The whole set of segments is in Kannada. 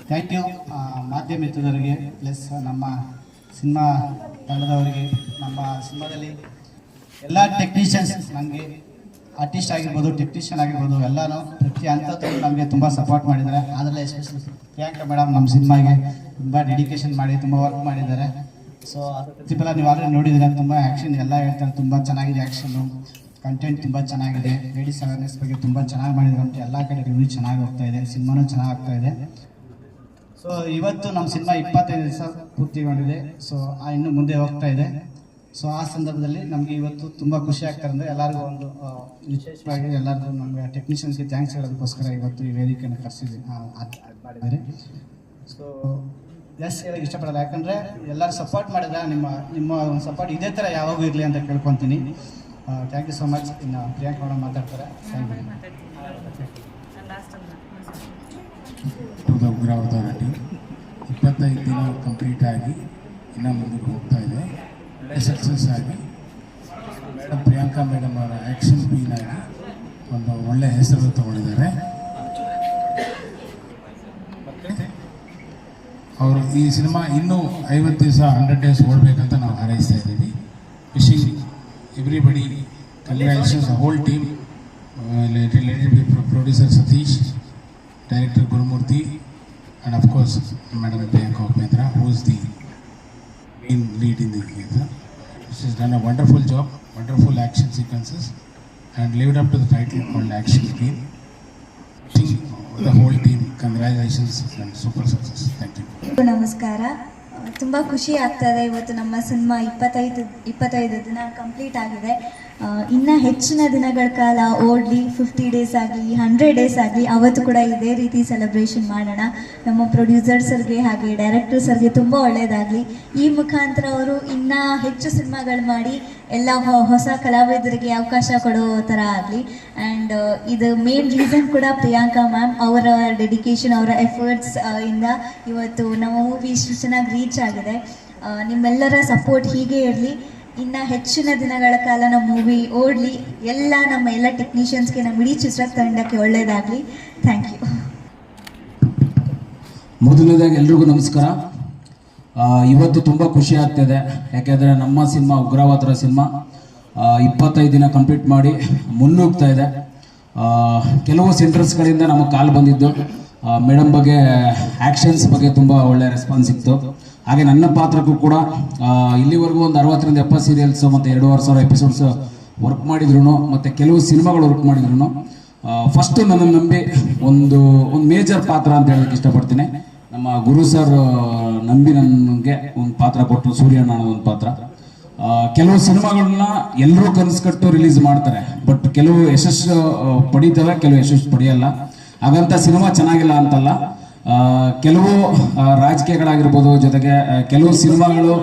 ಥ್ಯಾಂಕ್ ಯು ಮಾಧ್ಯಮ ಮಿತ್ರರಿಗೆ ಪ್ಲಸ್ ನಮ್ಮ ಸಿನಿಮಾ ತಂಡದವರಿಗೆ. ನಮ್ಮ ಸಿನಿಮಾದಲ್ಲಿ ಎಲ್ಲ ಟೆಕ್ನಿಷಿಯನ್ಸ್ ನಮಗೆ ಆರ್ಟಿಸ್ಟ್ ಆಗಿರ್ಬೋದು, ಟೆಕ್ನಿಷಿಯನ್ ಆಗಿರ್ಬೋದು, ಎಲ್ಲನೂ ಪ್ರತಿ ಹಂತದ್ದು ನಮಗೆ ತುಂಬ ಸಪೋರ್ಟ್ ಮಾಡಿದ್ದಾರೆ. ಅದರಲ್ಲೇ ಎಸ್ಪೆಷಲಿ ಪ್ರಿಯಾಂಕಾ ಮೇಡಮ್ ನಮ್ಮ ಸಿನಿಮಾಗೆ ತುಂಬ ಡೆಡಿಕೇಶನ್ ಮಾಡಿ ತುಂಬ ವರ್ಕ್ ಮಾಡಿದ್ದಾರೆ. ಸೊ ಪ್ರತಿಫಲ ನೀವು ಆಲ್ರೆಡಿ ನೋಡಿದರೆ ತುಂಬ ಆ್ಯಕ್ಷನ್ ಎಲ್ಲ ಹೇಳ್ತಾರೆ, ತುಂಬ ಚೆನ್ನಾಗಿದೆ ಆ್ಯಕ್ಷನ್ನು, ಕಂಟೆಂಟ್ ತುಂಬ ಚೆನ್ನಾಗಿದೆ, ಲೇಡೀಸ್ ಅವೇರ್ನೆಸ್ ಬಗ್ಗೆ ತುಂಬ ಚೆನ್ನಾಗಿ ಮಾಡಿದ್ದಾರೆ ಅಂತ ಎಲ್ಲ ಕಡೆ ರಿವ್ಯೂ ಚೆನ್ನಾಗಿ ಹೋಗ್ತಾ ಇದೆ, ಸಿನಿಮಾನೂ ಚೆನ್ನಾಗಿ ಆಗ್ತಾ ಇದೆ. ಸೊ ಇವತ್ತು ನಮ್ಮ ಸಿನಿಮಾ 25 ದಿವಸ ಪೂರ್ತಿಗೊಂಡಿದೆ. ಸೊ ಇನ್ನು ಮುಂದೆ ಹೋಗ್ತಾ ಇದೆ. ಸೊ ಆ ಸಂದರ್ಭದಲ್ಲಿ ನಮಗೆ ಇವತ್ತು ತುಂಬ ಖುಷಿ ಆಗ್ತಾರೆ. ಅಂದರೆ ಎಲ್ಲರಿಗೂ ಒಂದು ವಿಶೇಷವಾಗಿ ಎಲ್ಲರಿಗೂ ನಮಗೆ ಟೆಕ್ನಿಷಿಯನ್ಸ್ಗೆ ಥ್ಯಾಂಕ್ಸ್ ಹೇಳೋದಕ್ಕೋಸ್ಕರ ಇವತ್ತು ಈ ವೇದಿಕೆಯನ್ನು ಕರೆಸಿದ್ವಿ ಮಾಡಿದ್ದಾರೆ. ಸೊ ಜಾಸ್ತಿ ಹೇಳೋಕ್ಕೆ ಇಷ್ಟಪಡಲ್ಲ, ಯಾಕಂದರೆ ಎಲ್ಲರೂ ಸಪೋರ್ಟ್ ಮಾಡಿದ್ರೆ ನಿಮ್ಮ ಒಂದು ಸಪೋರ್ಟ್ ಇದೇ ಥರ ಯಾವಾಗೂ ಇರಲಿ ಅಂತ ಕೇಳ್ಕೊತೀನಿ. Thank you so much. ಇನ್ನು ಪ್ರಿಯಾಂಕಾ ಮೇಡಮ್ ಮಾತಾಡ್ತಾರೆ. ಉಗ್ರಾವತಾರಟಿ 25 ದಿನ ಕಂಪ್ಲೀಟ್ ಆಗಿ ಇನ್ನೂ ಮುಂದಕ್ಕೆ ಹೋಗ್ತಾ ಇದೆ. ಒಳ್ಳೆ ಸಕ್ಸಸ್ ಆಗಿ ಮೇಡಮ್ ಪ್ರಿಯಾಂಕಾ ಮೇಡಮ್ ಅವರ ಆ್ಯಕ್ಷನ್ ಕ್ವೀನ್ ಆಗಿ ಒಂದು ಒಳ್ಳೆ ಹೆಸರು ತಗೊಂಡಿದ್ದಾರೆ. ಅವರು ಈ ಸಿನಿಮಾ ಇನ್ನೂ 50 ದಿವಸ 100 ಡೇಸ್ ಓಡಬೇಕಂತ ನಾವು ಹಾರೈಸ್ತಾ ಇದ್ದೀವಿ. Wishing everybody congratulations whole team, producer Satish, Director Gurumurthy, and of course Madam Priyanka Upendra, who is the main lead in the theatre. She has done a wonderful job, wonderful action sequences, and lived up to the title called Action Queen. Wishing the whole team congratulations and super success. Thank you. ನಮಸ್ಕಾರ. ತುಂಬ ಖುಷಿ ಆಗ್ತದೆ. ಇವತ್ತು ನಮ್ಮ ಸಿನಿಮಾ 25 ದಿನ ಕಂಪ್ಲೀಟ್ ಆಗಿದೆ. ಇನ್ನು ಹೆಚ್ಚಿನ ದಿನಗಳ ಕಾಲ ಓಡಲಿ, 50 ಡೇಸ್ ಆಗಲಿ, 100 ಡೇಸ್ ಆಗಲಿ, ಅವತ್ತು ಕೂಡ ಇದೇ ರೀತಿ ಸೆಲೆಬ್ರೇಷನ್ ಮಾಡೋಣ. ನಮ್ಮ ಪ್ರೊಡ್ಯೂಸರ್ಸರ್ಗೆ ಹಾಗೆ ಡೈರೆಕ್ಟರ್ಸರ್ಗೆ ತುಂಬ ಒಳ್ಳೆಯದಾಗಲಿ. ಈ ಮುಖಾಂತರ ಅವರು ಇನ್ನೂ ಹೆಚ್ಚು ಸಿನಿಮಾಗಳು ಮಾಡಿ ಎಲ್ಲ ಹೊಸ ಕಲಾವಿದರಿಗೆ ಅವಕಾಶ ಕೊಡೋ ಥರ ಆಗಲಿ. ಆ್ಯಂಡ್ ಇದು ಮೇನ್ ರೀಸನ್ ಕೂಡ ಪ್ರಿಯಾಂಕಾ ಮ್ಯಾಮ್ ಅವರ ಡೆಡಿಕೇಶನ್, ಅವರ ಎಫರ್ಟ್ಸ್ ಇಂದ ಇವತ್ತು ನಮ್ಮ ಮೂವಿ ಇಷ್ಟು ಚೆನ್ನಾಗಿ ರೀಚ್ ಆಗಿದೆ. ನಿಮ್ಮೆಲ್ಲರ ಸಪೋರ್ಟ್ ಹೀಗೆ ಇರಲಿ. ಇನ್ನು ಹೆಚ್ಚಿನ ದಿನಗಳ ಕಾಲ ನಮ್ಮ ಮೂವಿ ಓಡಲಿ. ನಮ್ಮ ಎಲ್ಲ ಟೆಕ್ನಿಷಿಯನ್ಸ್ಗೆ, ನಮ್ಮ ಇಡೀ ಚಿತ್ರತಂಡಕ್ಕೆ ಒಳ್ಳೆಯದಾಗಲಿ. Thank you. ಮೊದಲನೇದಾಗಿ ಎಲ್ರಿಗೂ ನಮಸ್ಕಾರ. ಇವತ್ತು ತುಂಬ ಖುಷಿ ಆಗ್ತಿದೆ, ಯಾಕೆಂದರೆ ನಮ್ಮ ಸಿನಿಮಾ ಉಗ್ರಾವತಾರ ಸಿನಿಮಾ 25 ದಿನ ಕಂಪ್ಲೀಟ್ ಮಾಡಿ ಮುನ್ನುಗ್ತಾ ಇದೆ. ಕೆಲವು ಸೆಂಟರ್ಸ್ಗಳಿಂದ ನಮಗೆ ಕಾಲ್ ಬಂದಿದ್ದು, ಮೇಡಮ್ ಬಗ್ಗೆ ಆ್ಯಕ್ಷನ್ಸ್ ಬಗ್ಗೆ ತುಂಬ ಒಳ್ಳೆಯ ರೆಸ್ಪಾನ್ಸ್ ಸಿಕ್ತು. ಹಾಗೆ ನನ್ನ ಪಾತ್ರಕ್ಕೂ ಕೂಡ ಇಲ್ಲಿವರೆಗೂ ಒಂದು 60ರಿಂದ 70 ಸೀರಿಯಲ್ಸ್ ಮತ್ತು 2,500 ಎಪಿಸೋಡ್ಸ್ ವರ್ಕ್ ಮಾಡಿದ್ರು, ಮತ್ತು ಕೆಲವು ಸಿನಿಮಾಗಳು ವರ್ಕ್ ಮಾಡಿದ್ರು. ಫಸ್ಟು ನನ್ನನ್ನು ನಂಬಿ ಒಂದು ಮೇಜರ್ ಪಾತ್ರ ಅಂತ ಹೇಳೋಕ್ಕೆ ಇಷ್ಟಪಡ್ತೀನಿ. ನಮ್ಮ ಗುರು ಸರ್ ನಂಬಿ ನನಗೆ ಒಂದು ಪಾತ್ರ ಕೊಟ್ಟರು, ಸೂರ್ಯಣ್ಣ ಅನ್ನೋ ಒಂದು ಪಾತ್ರ. ಕೆಲವು ಸಿನಿಮಾಗಳನ್ನ ಎಲ್ಲರೂ ಕನಸು ಕಟ್ಟು ರಿಲೀಸ್ ಮಾಡ್ತಾರೆ, ಬಟ್ ಕೆಲವು ಯಶಸ್ಸು ಪಡೀತವೆ, ಕೆಲವು ಯಶಸ್ಸು ಪಡೆಯಲ್ಲ. ಹಾಗಂತ ಸಿನಿಮಾ ಚೆನ್ನಾಗಿಲ್ಲ ಅಂತಲ್ಲ. ಕೆಲವು ರಾಜಕೀಯಗಳಾಗಿರ್ಬೋದು, ಜೊತೆಗೆ ಕೆಲವು ಸಿನಿಮಾಗಳು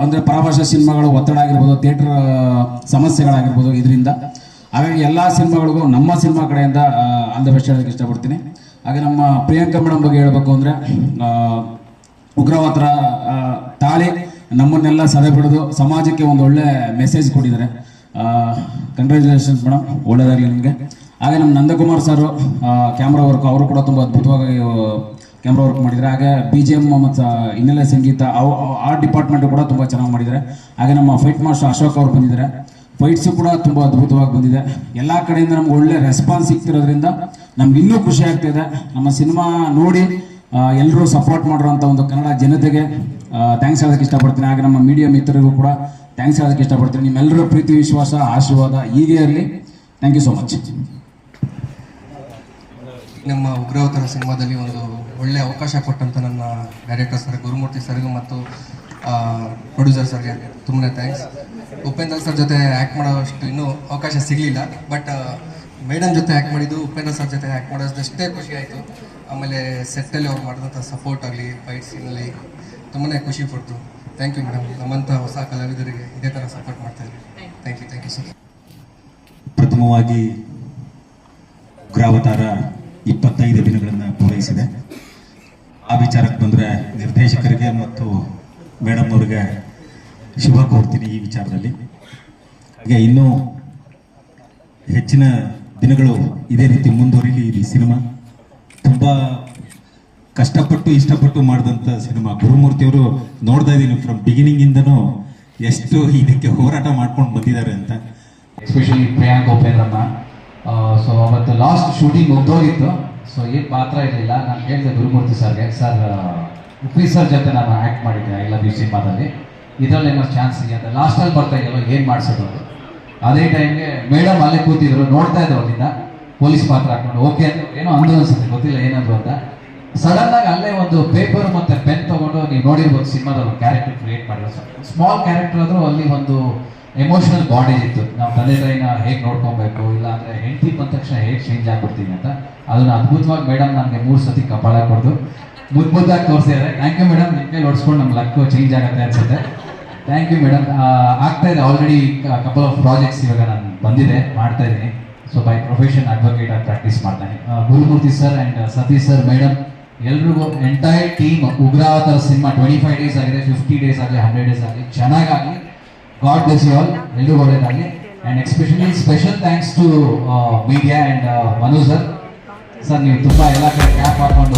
ಅಂದರೆ ಪರಭಾಷಾ ಸಿನಿಮಾಗಳು ಒತ್ತಡ ಆಗಿರ್ಬೋದು, ಥಿಯೇಟರ್ ಸಮಸ್ಯೆಗಳಾಗಿರ್ಬೋದು ಇದರಿಂದ. ಹಾಗಾಗಿ ಎಲ್ಲ ಸಿನಿಮಾಗಳಿಗೂ ನಮ್ಮ ಸಿನಿಮಾ ಕಡೆಯಿಂದ ಆಲ್ ದ ಬೆಸ್ಟ್ ಹೇಳೋಕ್ಕೆ ಇಷ್ಟಪಡ್ತೀನಿ. ಹಾಗೆ ನಮ್ಮ ಪ್ರಿಯಾಂಕಾ ಮೇಡಮ್ ಬಗ್ಗೆ ಹೇಳಬೇಕು ಅಂದರೆ, ಉಗ್ರವಾತ್ರ ತಾಳಿ ನಮ್ಮನ್ನೆಲ್ಲ ಸದೆ ಬಿಡೋದು ಸಮಾಜಕ್ಕೆ ಒಂದು ಒಳ್ಳೆ ಮೆಸೇಜ್ ಕೊಟ್ಟಿದ್ದಾರೆ. ಕಂಗ್ರ್ಯಾಚುಲೇಷನ್ಸ್ ಮೇಡಮ್, ಒಳ್ಳೆಯದಾಗಲಿ ನಿಮಗೆ. ಹಾಗೆ ನಮ್ಮ ನಂದಕುಮಾರ್ ಸರು ಕ್ಯಾಮ್ರಾ ವರ್ಕ್, ಅವರು ಕೂಡ ತುಂಬ ಅದ್ಭುತವಾಗಿ ಕ್ಯಾಮ್ರಾ ವರ್ಕ್ ಮಾಡಿದ್ದಾರೆ. ಹಾಗೆ BGM ಮತ್ತು ಹಿನ್ನೆಲೆ ಸಂಗೀತ ಆ ಡಿಪಾರ್ಟ್ಮೆಂಟು ಕೂಡ ತುಂಬ ಚೆನ್ನಾಗಿ ಮಾಡಿದ್ದಾರೆ. ಹಾಗೆ ನಮ್ಮ ಫೈಟ್ ಮಾಸ್ಟರ್ ಅಶೋಕ್ ಅವರು ಬಂದಿದ್ದಾರೆ, ಫೈಟ್ಸು ಕೂಡ ತುಂಬ ಅದ್ಭುತವಾಗಿ ಬಂದಿದೆ. ಎಲ್ಲ ಕಡೆಯಿಂದ ನಮ್ಗೆ ಒಳ್ಳೆ ರೆಸ್ಪಾನ್ಸ್ ಸಿಗ್ತಿರೋದ್ರಿಂದ ನಮ್ಗೆ ಇನ್ನೂ ಖುಷಿ ಆಗ್ತಿದೆ. ನಮ್ಮ ಸಿನಿಮಾ ನೋಡಿ ಎಲ್ಲರೂ ಸಪೋರ್ಟ್ ಮಾಡಿರೋಂಥ ಒಂದು ಕನ್ನಡ ಜನತೆಗೆ ಥ್ಯಾಂಕ್ಸ್ ಹೇಳೋದಕ್ಕೆ ಇಷ್ಟಪಡ್ತೀನಿ. ಹಾಗೆ ನಮ್ಮ ಮೀಡಿಯಾ ಮಿತ್ರರಿಗೂ ಕೂಡ ಥ್ಯಾಂಕ್ಸ್ ಹೇಳೋದಕ್ಕೆ ಇಷ್ಟಪಡ್ತೀನಿ. ನಿಮ್ಮೆಲ್ಲರ ಪ್ರೀತಿ, ವಿಶ್ವಾಸ, ಆಶೀರ್ವಾದ ಹೀಗೆ ಇರಲಿ. Thank you so much. ನಮ್ಮ ಉಗ್ರಾವತಾರ ಸಿನಿಮಾದಲ್ಲಿ ಒಂದು ಒಳ್ಳೆಯ ಅವಕಾಶ ಕೊಟ್ಟಂಥ ನನ್ನ ಡೈರೆಕ್ಟರ್ ಸರ್ ಗುರುಮೂರ್ತಿ ಸರ್ಗೂ ಮತ್ತು ಪ್ರೊಡ್ಯೂಸರ್ ಸರ್ಗೆ ತುಂಬಾ ಥ್ಯಾಂಕ್ಸ್. ಉಪೇಂದ್ರ ಸರ್ ಜೊತೆ ಆ್ಯಕ್ಟ್ ಮಾಡೋಷ್ಟು ಇನ್ನೂ ಅವಕಾಶ ಸಿಗಲಿಲ್ಲ, ಬಟ್ ಮೇಡಮ್ ಜೊತೆ ಆ್ಯಕ್ಟ್ ಮಾಡಿದ್ದು, ಉಪೇಂದ್ರ ಸರ್ ಜೊತೆ ಆ್ಯಕ್ಟ್ ಮಾಡೋದಷ್ಟೇ ಖುಷಿ ಆಯಿತು. ಆಮೇಲೆ ಸೆಟ್ಟಲ್ಲಿ ಅವ್ರು ಮಾಡಿದಂಥ ಸಪೋರ್ಟ್ ಆಗಲಿ, ಫೈಟ್ ಸೀನಲ್ಲಿ ತುಂಬಾ ಖುಷಿ ಪಡ್ತು. Thank you madam. ನಮ್ಮಂಥ ಹೊಸ ಕಲಾವಿದರಿಗೆ ಇದೇ ಥರ ಸಪೋರ್ಟ್ ಮಾಡ್ತಾಯಿದ್ದೀವಿ. Thank you sir. ಪ್ರಥಮವಾಗಿ ಉಗ್ರಾವತಾರ 25 ದಿನಗಳನ್ನು ಪೂರೈಸಿದೆ. ಥ್ಯಾಂಕ್ಸ್ ಇದೆ. ಆ ವಿಚಾರಕ್ಕೆ ಬಂದರೆ ನಿರ್ದೇಶಕರಿಗೆ ಮತ್ತು ಮೇಡಮ್ ಅವ್ರಿಗೆ ಶುಭ ಕೋರ್ತೀನಿ ಈ ವಿಚಾರದಲ್ಲಿ. ಹಾಗೆ ಇನ್ನೂ ಹೆಚ್ಚಿನ ದಿನಗಳು ಇದೇ ರೀತಿ ಮುಂದುವರಿಲಿ ಈ ಸಿನಿಮಾ. ತುಂಬ ಕಷ್ಟಪಟ್ಟು ಇಷ್ಟಪಟ್ಟು ಮಾಡಿದಂಥ ಸಿನಿಮಾ. ಗುರುಮೂರ್ತಿಯವರು ನೋಡ್ತಾ ಇದ್ದೀನಿ ಫ್ರಮ್ ಬಿಗಿನಿಂಗಿಂದನೂ ಎಷ್ಟು ಇದಕ್ಕೆ ಹೋರಾಟ ಮಾಡ್ಕೊಂಡು ಬಂದಿದ್ದಾರೆ ಅಂತ. ಎಸ್ಪೆಷಲಿ ಪ್ರಿಯಾಂಕ್ ಉಪೇಂದ್ರಮ್ಮ. ಸೊ ಅವತ್ತು ಲಾಸ್ಟ್ ಶೂಟಿಂಗ್ ಮುಗ್ದೋಗಿತ್ತು. ಸೊ ಏನು ಪಾತ್ರ ಇರಲಿಲ್ಲ. ನಾನು ಹೇಳಿದೆ ಗುರುಮೂರ್ತಿ ಸರ್ಗೆ, ಸರ್ ಉಪ್ಪಿ ಸರ್ ಜೊತೆ ನಾನು ಆ್ಯಕ್ಟ್ ಮಾಡಿದ್ದೆ ಐ ಲವ್ ಯು ಸಿನಿಮಾದಲ್ಲಿ, ಇದರಲ್ಲಿ ಏನೋ ಚಾನ್ಸ್ ಇದೆ ಅಂತ. ಲಾಸ್ಟಲ್ಲಿ ಬರ್ತಾ ಇದೆಯಲ್ಲ ಏನು ಮಾಡಿಸೋದು. ಅದೇ ಟೈಮ್ಗೆ ಮೇಡಮ್ ಅಲ್ಲೇ ಕೂತಿದ್ರು, ನೋಡ್ತಾ ಇದ್ರು ಅಲ್ಲಿಂದ ಪೊಲೀಸ್ ಪಾತ್ರ ಹಾಕೊಂಡು. ಓಕೆ ಅಂತ ಏನೋ ಅಂದು ಅನ್ಸುತ್ತೆ, ಗೊತ್ತಿಲ್ಲ ಏನಂದ್ರು ಅಂತ. ಸಡನ್ ಆಗಿ ಅಲ್ಲೇ ಒಂದು ಪೇಪರ್ ಮತ್ತೆ ಪೆನ್ ತಗೊಂಡು, ನೀವು ನೋಡಿರ್ಬೋದು ಸಿನಿಮಾದಲ್ಲಿ ಒಂದು ಕ್ಯಾರೆಕ್ಟರ್ ಕ್ರಿಯೇಟ್ ಮಾಡಿರೋ. ಸ್ಮಾಲ್ ಕ್ಯಾರೆಕ್ಟರ್ ಆದರೂ ಅಲ್ಲಿ ಒಂದು ಎಮೋಷನಲ್ ಬಾಂಡೇಜ್ ಇತ್ತು. ನಾವು ತಂದೆ ತಾಯಿನ ಹೇಗೆ ನೋಡ್ಕೊಬೇಕು, ಇಲ್ಲ ಅಂದರೆ ಹೆಂಡತಿ ಬಂದ ತಕ್ಷಣ ಹೇಗೆ ಚೇಂಜ್ ಆಗ್ಬಿಡ್ತೀವಿ ಅಂತ. ಅದನ್ನು ಅದ್ಭುತವಾಗಿ ಮೇಡಮ್ ನನಗೆ 3 ಸತಿ ಕಪಾಳ ಕೊಡ್ದು ಮುದ್ದಾಗಿ ತೋರಿಸಿದ್ದಾರೆ. Thank you madam. ನಿಮ್ಮ ಕೈಲಿ ಹೊಡ್ಸ್ಕೊಂಡು ನಮ್ಮ ಲಕ್ಕು ಚೇಂಜ್ ಆಗುತ್ತೆ ಅನ್ಸುತ್ತೆ. Thank you madam. ಆಗ್ತಾ ಇದೆ ಆಲ್ರೆಡಿ ಕಪಲ್ ಆಫ್ ಪ್ರಾಜೆಕ್ಟ್ಸ್ ಇವಾಗ ನಾನು ಬಂದಿದೆ, ಮಾಡ್ತಾ ಇದ್ದೀನಿ. ಸೊ ಬೈ ಪ್ರೊಫೆಷನ್ ಅಡ್ವೊಕೇಟ್ ಆಗಿ ಪ್ರಾಕ್ಟೀಸ್ ಮಾಡ್ತಾನೆ. Gurumurthy sir and Satish sir, madam, ಎಲ್ರಿಗೂ entire team Ugravatara cinema 25 days ಆಗಿದೆ, 50 ಡೇಸ್ ಆಗಲಿ, 100 ಡೇಸ್ ಆಗಲಿ, ಚೆನ್ನಾಗಾಗಲಿ. God bless you all. ಎಲ್ರಿಗೂ ಒಳ್ಳೇದಾಗಲಿ. And especially special thanks to media and Manu sir. Sir ನೀವು ತುಂಬ ಎಲ್ಲ ಕಡೆ ಕ್ಯಾಪ್ ಹಾಕೊಂಡು